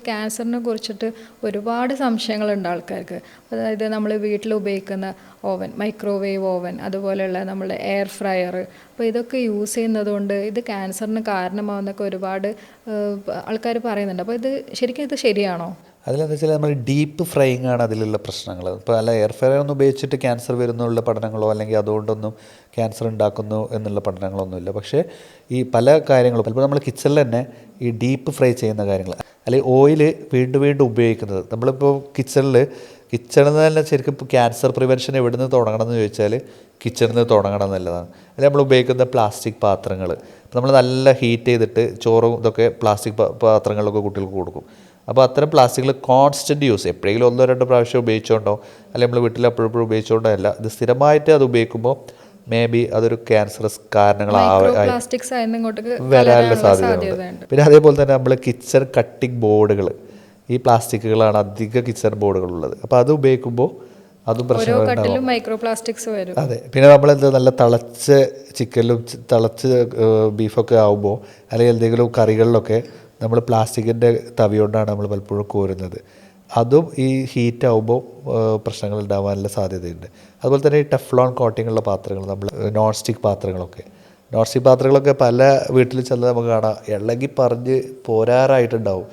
ക്യാൻസറിനെ കുറിച്ചിട്ട് ഒരുപാട് സംശയങ്ങളുണ്ട് ആൾക്കാർക്ക്. അതായത് നമ്മൾ വീട്ടിൽ ഉപയോഗിക്കുന്ന ഓവൻ, മൈക്രോവേവ് ഓവൻ, അതുപോലെയുള്ള നമ്മുടെ എയർ ഫ്രയർ, അപ്പോൾ ഇതൊക്കെ യൂസ് ചെയ്യുന്നത് കൊണ്ട് ഇത് ക്യാൻസറിന് കാരണമാവുന്നൊക്കെ ഒരുപാട് ആൾക്കാർ പറയുന്നുണ്ട്. അപ്പോൾ ശരിക്കും ഇത് ശരിയാണോ? അതിലെന്താ വെച്ചാൽ നമ്മൾ ഡീപ്പ് ഫ്രൈയിങ് ആണ് അതിലുള്ള പ്രശ്നങ്ങൾ. ഇപ്പോൾ അല്ല എയർ ഫ്രയർ ഒന്നും ഉപയോഗിച്ചിട്ട് ക്യാൻസർ വരുന്നുള്ള പഠനങ്ങളോ അല്ലെങ്കിൽ അതുകൊണ്ടൊന്നും ക്യാൻസർ ഉണ്ടാക്കുന്നു എന്നുള്ള പഠനങ്ങളൊന്നുമില്ല. പക്ഷേ ഈ പല കാര്യങ്ങളും ചിലപ്പോൾ നമ്മൾ കിച്ചണിൽ തന്നെ ഈ ഡീപ്പ് ഫ്രൈ ചെയ്യുന്ന കാര്യങ്ങൾ അല്ലെങ്കിൽ ഓയിൽ വീണ്ടും വീണ്ടും ഉപയോഗിക്കുന്നത്, നമ്മളിപ്പോൾ കിച്ചണിൽ തന്നെ ശരിക്കും ഇപ്പോൾ ക്യാൻസർ പ്രിവെൻഷൻ എവിടെ നിന്ന് തുടങ്ങണം എന്ന് ചോദിച്ചാൽ കിച്ചണിൽ നിന്ന് തുടങ്ങണം എന്നുള്ളതാണ്. അല്ലെങ്കിൽ നമ്മൾ ഉപയോഗിക്കുന്ന പ്ലാസ്റ്റിക് പാത്രങ്ങൾ നമ്മൾ നല്ല ഹീറ്റ് ചെയ്തിട്ട് ചോറും ഇതൊക്കെ പ്ലാസ്റ്റിക് പാത്രങ്ങളിലൊക്കെ കുട്ടികൾക്ക് കൊടുക്കും. അപ്പോൾ അത്തരം പ്ലാസ്റ്റിക്കുകൾ കോൺസ്റ്റൻറ്റ് യൂസ്, എപ്പോഴെങ്കിലും 1-2 പ്രാവശ്യം ഉപയോഗിച്ചുകൊണ്ടോ അല്ലെങ്കിൽ നമ്മൾ വീട്ടിൽ എപ്പോഴും ഉപയോഗിച്ചുകൊണ്ടോ അല്ല, ഇത് സ്ഥിരമായിട്ട് അത് ഉപയോഗിക്കുമ്പോൾ മേ ബി അതൊരു ക്യാൻസറസ് വരാനുള്ള സാധ്യതയുണ്ട്. പിന്നെ അതേപോലെ തന്നെ നമ്മൾ കിച്ചൺ കട്ടിംഗ് ബോർഡുകൾ, ഈ പ്ലാസ്റ്റിക്കുകളാണ് അധിക കിച്ചൺ ബോർഡുകളുള്ളത്. അപ്പോൾ അത് ഉപയോഗിക്കുമ്പോൾ അതും പ്രശ്നങ്ങളുണ്ടാവും. അതെ. പിന്നെ നമ്മളെന്താ നല്ല തിളച്ച ചിക്കനിലും തിളച്ച ബീഫൊക്കെ ആകുമ്പോൾ അല്ലെങ്കിൽ എന്തെങ്കിലും കറികളിലൊക്കെ നമ്മൾ പ്ലാസ്റ്റിക്കിൻ്റെ തവി കൊണ്ടാണ് നമ്മൾ പലപ്പോഴും കോരുന്നത്. അതും ഈ ഹീറ്റ് ആകുമ്പോൾ പ്രശ്നങ്ങൾ ഉണ്ടാകാനുള്ള സാധ്യതയുണ്ട്. അതുപോലെ തന്നെ ഈ ടെഫ്ലോൺ കോട്ടിങ്ങുള്ള പാത്രങ്ങൾ, നമ്മൾ നോൺ സ്റ്റിക്ക് പാത്രങ്ങളൊക്കെ പല വീട്ടിൽ ചെന്ന് നമുക്ക് കാണാം ഇളകി പറഞ്ഞ് പോരാറായിട്ടുണ്ടാവും.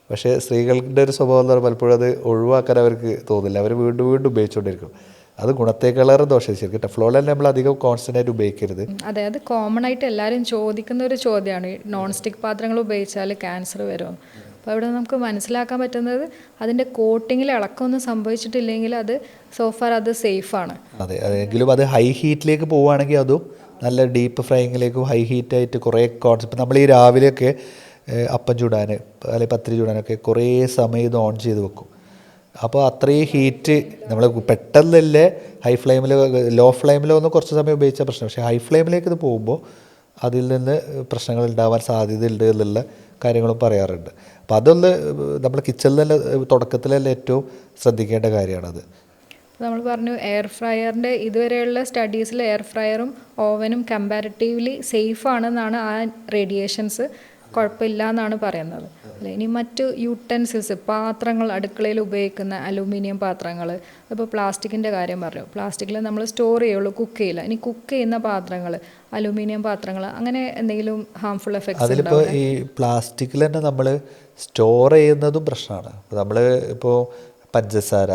പക്ഷേ സ്ത്രീകളുടെ ഒരു സ്വഭാവം എന്ന് പറഞ്ഞാൽ പലപ്പോഴും അത് ഒഴിവാക്കാൻ അവർക്ക് തോന്നില്ല, അവർ വീണ്ടും വീണ്ടും ഉപയോഗിച്ചുകൊണ്ടിരിക്കും. അത് ഗുണത്തേക്കാളേറെ ദോഷം. ശരിക്കും ടെഫ്ലോൺ തന്നെ നമ്മൾ അധികം കോൺസ്റ്റൻ്റ് ആയിട്ട് ഉപയോഗിക്കരുത്. അതെ, അത് കോമൺ ആയിട്ട് എല്ലാവരും ചോദിക്കുന്ന ഒരു ചോദ്യമാണ്, നോൺ സ്റ്റിക്ക് പാത്രങ്ങൾ ഉപയോഗിച്ചാൽ ക്യാൻസർ വരുമോ. അപ്പോൾ അവിടെ നമുക്ക് മനസ്സിലാക്കാൻ പറ്റുന്നത് അതിൻ്റെ കോട്ടിങ്ങിൽ ഇളക്കമൊന്നും സംഭവിച്ചിട്ടില്ലെങ്കിൽ അത് സോഫാർ അത് സേഫാണ്. അതെ, അതെങ്കിലും അത് ഹൈ ഹീറ്റിലേക്ക് പോവുകയാണെങ്കിൽ അതും നല്ല ഡീപ്പ് ഫ്രൈയിങ്ങിലേക്കും ഹൈ ഹീറ്റായിട്ട് കുറേ ഇപ്പം നമ്മൾ ഈ രാവിലെയൊക്കെ അപ്പം ചൂടാൻ അല്ലെങ്കിൽ പത്തിരി ചൂടാനൊക്കെ കുറേ സമയം ഇത് ഓൺ ചെയ്ത് വെക്കും. അപ്പോൾ അത്രയും ഹീറ്റ് നമ്മൾ പെട്ടെന്നല്ലേ ലോ ഫ്ലെയിമിലോ ഒന്ന് കുറച്ച് സമയം ഉപയോഗിച്ച പ്രശ്നം. പക്ഷേ ഹൈ ഫ്ലെയിമിലേക്ക് ഇത് പോകുമ്പോൾ അതിൽ നിന്ന് പ്രശ്നങ്ങൾ ഉണ്ടാവാൻ സാധ്യതയുണ്ട് എന്നുള്ള കാര്യങ്ങളും പറയാറുണ്ട്. അപ്പോൾ അതൊന്ന് നമ്മൾ കിച്ചണിൽ തന്നെ തുടക്കത്തിലല്ലേ ഏറ്റവും ശ്രദ്ധിക്കേണ്ട കാര്യമാണത്. നമ്മൾ പറഞ്ഞു എയർ ഫ്രയറിൻ്റെ ഇതുവരെയുള്ള സ്റ്റഡീസിൽ എയർ ഫ്രയറും ഓവനും കമ്പാരിറ്റീവ്ലി സേഫാണെന്നാണ്, ആ റേഡിയേഷൻസ് കുഴപ്പമില്ല എന്നാണ് പറയുന്നത്. അല്ലെ, ഇനി മറ്റ് യൂട്ടൻസിൽസ്, പാത്രങ്ങൾ, അടുക്കളയിൽ ഉപയോഗിക്കുന്ന അലൂമിനിയം പാത്രങ്ങൾ, ഇപ്പോൾ പ്ലാസ്റ്റിക്കിൻ്റെ കാര്യം പറഞ്ഞു, പ്ലാസ്റ്റിക്കിൽ നമ്മൾ സ്റ്റോർ ചെയ്യുള്ളൂ, കുക്ക് ചെയ്യില്ല. ഇനി കുക്ക് ചെയ്യുന്ന പാത്രങ്ങൾ, അലൂമിനിയം പാത്രങ്ങൾ, അങ്ങനെ എന്തെങ്കിലും ഹാംഫുൾ എഫക്ട്സ്? അതിലിപ്പോൾ ഈ പ്ലാസ്റ്റിക്കിൽ തന്നെ നമ്മൾ സ്റ്റോർ ചെയ്യുന്നതും പ്രശ്നമാണ്. നമ്മൾ ഇപ്പോൾ പഞ്ചസാര,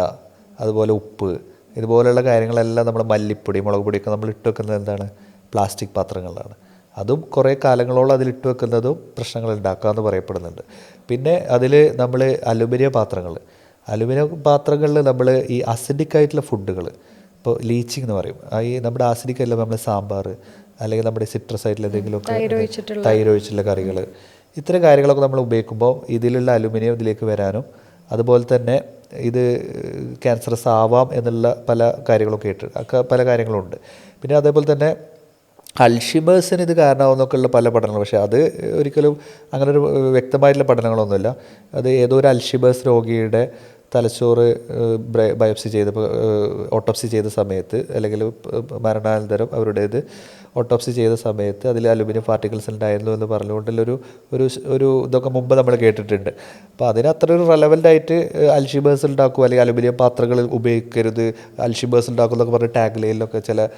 അതുപോലെ ഉപ്പ്, ഇതുപോലെയുള്ള കാര്യങ്ങളെല്ലാം നമ്മൾ മല്ലിപ്പൊടി, മുളക് പൊടിയൊക്കെ നമ്മൾ ഇട്ട് വെക്കുന്നത് എന്താണ്, പ്ലാസ്റ്റിക് പാത്രങ്ങളിലാണ്. അതും കുറേ കാലങ്ങളോളം അതിലിട്ട് വെക്കുന്നതും പ്രശ്നങ്ങൾ ഉണ്ടാക്കാമെന്ന് പറയപ്പെടുന്നുണ്ട്. പിന്നെ അതിൽ നമ്മൾ അലുമിനിയം പാത്രങ്ങളിൽ നമ്മൾ ഈ അസിഡിക് ആയിട്ടുള്ള ഫുഡുകൾ, ഇപ്പോൾ ലീച്ചിങ് എന്ന് പറയും, ഈ നമ്മുടെ ആസിഡിക് ആയിട്ടുള്ള നമ്മുടെ സാമ്പാർ അല്ലെങ്കിൽ നമ്മുടെ സിട്രസ് ആയിട്ടുള്ള എന്തെങ്കിലുമൊക്കെ തൈര് ഒഴിച്ചിട്ടുള്ള കറികൾ, ഇത്തരം കാര്യങ്ങളൊക്കെ നമ്മൾ ഉപയോഗിക്കുമ്പോൾ ഇതിലുള്ള അലുമിനിയം ഇതിലേക്ക് വരാനും അതുപോലെ തന്നെ ഇത് ക്യാൻസറസ് ആവാം എന്നുള്ള പല കാര്യങ്ങളൊക്കെ പല കാര്യങ്ങളുണ്ട്. പിന്നെ അതേപോലെ തന്നെ അൽഷിമേഴ്സിന് ഇത് കാരണമാവുന്നൊക്കെയുള്ള പല പഠനങ്ങൾ, പക്ഷേ അത് ഒരിക്കലും അങ്ങനെ ഒരു വ്യക്തമായിട്ടുള്ള പഠനങ്ങളൊന്നുമില്ല. അത് ഏതോ ഒരു അൽഷിമേഴ്സ് രോഗിയുടെ തലച്ചോറ് ഓട്ടോപ്സി ചെയ്ത സമയത്ത് അല്ലെങ്കിൽ മരണാനന്തരം അവരുടേത് ഓട്ടോപ്സി ചെയ്ത സമയത്ത് അതിൽ അലുമിനിയം പാർട്ടിക്കിൾസ് ഉണ്ടായിരുന്നു എന്ന് പറഞ്ഞുകൊണ്ടുള്ളൊരു ഒരു ഇതൊക്കെ മുമ്പ് നമ്മൾ കേട്ടിട്ടുണ്ട്. അപ്പോൾ അതിന് അത്ര ഒരു റെലവൻ്റ് ആയിട്ട് അൽഷിമേഴ്സ് ഉണ്ടാക്കും അല്ലെങ്കിൽ അലുമിനിയം പാത്രങ്ങൾ ഉപയോഗിക്കരുത്, അൽഷിമേഴ്സ് ഉണ്ടാക്കും എന്നൊക്കെ പറഞ്ഞ് ടാഗ് ലൈനിലൊക്കെ ചില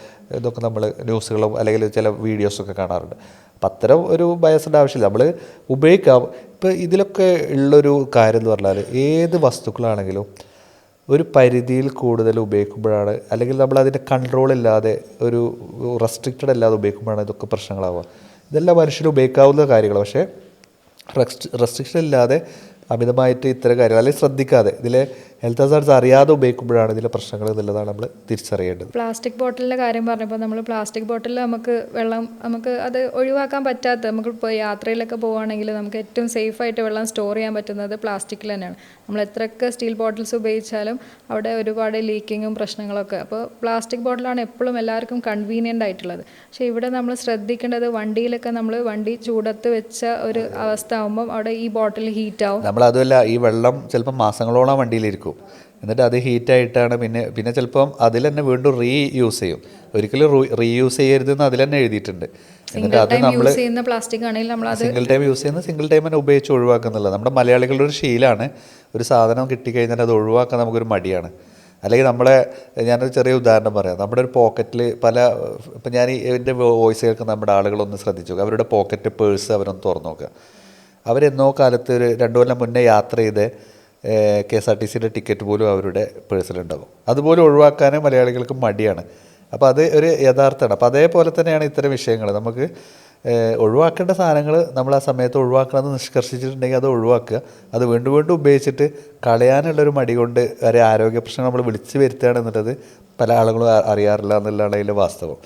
ഇതൊക്കെ നമ്മൾ ന്യൂസുകളും അല്ലെങ്കിൽ ചില വീഡിയോസൊക്കെ കാണാറുണ്ട്. അപ്പം അത്തരം ഒരു ബയസിൻ്റെ ആവശ്യമില്ല, നമ്മൾ ഉപയോഗിക്കാം. ഇപ്പോൾ ഇതിലൊക്കെ ഉള്ളൊരു കാര്യം എന്ന് പറഞ്ഞാൽ ഏത് വസ്തുക്കളാണെങ്കിലും ഒരു പരിധിയിൽ കൂടുതൽ ഉപയോഗിക്കുമ്പോഴാണ്, അല്ലെങ്കിൽ നമ്മൾ അതിൻ്റെ കൺട്രോളില്ലാതെ ഒരു റെസ്ട്രിക്റ്റഡ് അല്ലാതെ ഉപയോഗിക്കുമ്പോഴാണ് ഇതൊക്കെ പ്രശ്നങ്ങളാവുക. ഇതെല്ലാം മനുഷ്യന് ഉപയോഗിക്കാവുന്ന കാര്യങ്ങൾ, പക്ഷേ റെസ്ട്രിക്ഷൻ ഇല്ലാതെ അമിതമായിട്ട് ഇത്തരം കാര്യങ്ങൾ അല്ലെങ്കിൽ ശ്രദ്ധിക്കാതെ ഇതിലെ ഹെൽത്ത് ഹസാർഡ്സ് അറിയാതെ ഉപയോഗിക്കുമ്പോഴാണ് ഇതിലെ പ്രശ്നങ്ങൾ എന്നുള്ളതാണ് നമ്മൾ തിരിച്ചറിയേണ്ടത്. പ്ലാസ്റ്റിക് ബോട്ടിലിൻ്റെ കാര്യം പറഞ്ഞപ്പോൾ നമ്മൾ പ്ലാസ്റ്റിക് ബോട്ടിൽ നമുക്ക് അത് ഒഴിവാക്കാൻ പറ്റാത്ത, നമുക്കിപ്പോൾ യാത്രയിലൊക്കെ പോവുകയാണെങ്കിൽ നമുക്ക് ഏറ്റവും സേഫായിട്ട് വെള്ളം സ്റ്റോർ ചെയ്യാൻ പറ്റുന്നത് പ്ലാസ്റ്റിക്കിൽ തന്നെയാണ്. നമ്മൾ എത്രയൊക്കെ സ്റ്റീൽ ബോട്ടിൽസ് ഉപയോഗിച്ചാലും അവിടെ ഒരുപാട് ലീക്കിങ്ങും പ്രശ്നങ്ങളൊക്കെ. അപ്പോൾ പ്ലാസ്റ്റിക് ബോട്ടിലാണ് എപ്പോഴും എല്ലാവർക്കും കൺവീനിയൻ്റ് ആയിട്ടുള്ളത്. പക്ഷേ ഇവിടെ നമ്മൾ ശ്രദ്ധിക്കേണ്ടത്, വണ്ടിയിലൊക്കെ നമ്മൾ വണ്ടി ചൂടത്ത് വെച്ച ഒരു അവസ്ഥ ആകുമ്പം അവിടെ ഈ ബോട്ടിൽ ഹീറ്റ് ആവും. നമ്മളതുമല്ല, ഈ വെള്ളം ചിലപ്പോൾ മാസങ്ങളോളം വണ്ടിയിലിരിക്കും. ഉപയോഗിക്കും. എന്നിട്ട് അത് ഹീറ്റായിട്ടാണ് പിന്നെ ചിലപ്പം അതിൽ തന്നെ വീണ്ടും റീയൂസ് ചെയ്യും. ഒരിക്കലും റീയൂസ് ചെയ്യരുതെന്ന് അതിൽ തന്നെ എഴുതിയിട്ടുണ്ട്. എന്നിട്ട് അത് നമ്മൾ പ്ലാസ്റ്റിക് ആണെങ്കിൽ നമ്മൾ സിംഗിൾ ടൈം യൂസ് ചെയ്യുന്ന സിംഗിൾ ടൈം തന്നെ ഉപയോഗിച്ച് ഒഴിവാക്കുന്നുള്ളത് നമ്മുടെ മലയാളികളുടെ ഒരു ശീലമാണ്. ഒരു സാധനം കിട്ടിക്കഴിഞ്ഞാൽ അത് ഒഴിവാക്കാൻ നമുക്കൊരു മടിയാണ്. അല്ലെങ്കിൽ ഞാനൊരു ചെറിയ ഉദാഹരണം പറയാം. നമ്മുടെ ഒരു പോക്കറ്റിൽ ഇപ്പം ഞാൻ എൻ്റെ വോയിസ് കേൾക്കുന്ന നമ്മുടെ ആളുകളൊന്ന് ശ്രദ്ധിച്ചു നോക്കുക. അവരുടെ പോക്കറ്റ് പേഴ്സ് അവരൊന്ന് തുറന്നു നോക്കുക. അവരെന്നോ കാലത്ത് ഒരു 2 കൊല്ലം മുന്നേ യാത്ര ചെയ്ത് KSRTCയുടെ ടിക്കറ്റ് പോലും അവരുടെ പേഴ്സിലുണ്ടാകും. അതുപോലും ഒഴിവാക്കാൻ മലയാളികൾക്ക് മടിയാണ്. അപ്പോൾ അത് ഒരു യഥാർത്ഥമാണ്. അപ്പോൾ അതേപോലെ തന്നെയാണ് ഇത്തരം വിഷയങ്ങൾ. നമുക്ക് ഒഴിവാക്കേണ്ട സാധനങ്ങൾ നമ്മൾ ആ സമയത്ത് ഒഴിവാക്കണമെന്ന് നിഷ്കർഷിച്ചിട്ടുണ്ടെങ്കിൽ അത് ഒഴിവാക്കുക. അത് വീണ്ടും വീണ്ടും ഉപയോഗിച്ചിട്ട് കളയാനുള്ളൊരു മടി കൊണ്ട് ഒരു ആരോഗ്യ പ്രശ്നം നമ്മൾ വിളിച്ചു വരുത്തുകയാണെന്നുള്ളത് പല ആളുകളും അറിയാറില്ല എന്നുള്ളതാണ് അതിൻ്റെ വാസ്തവം.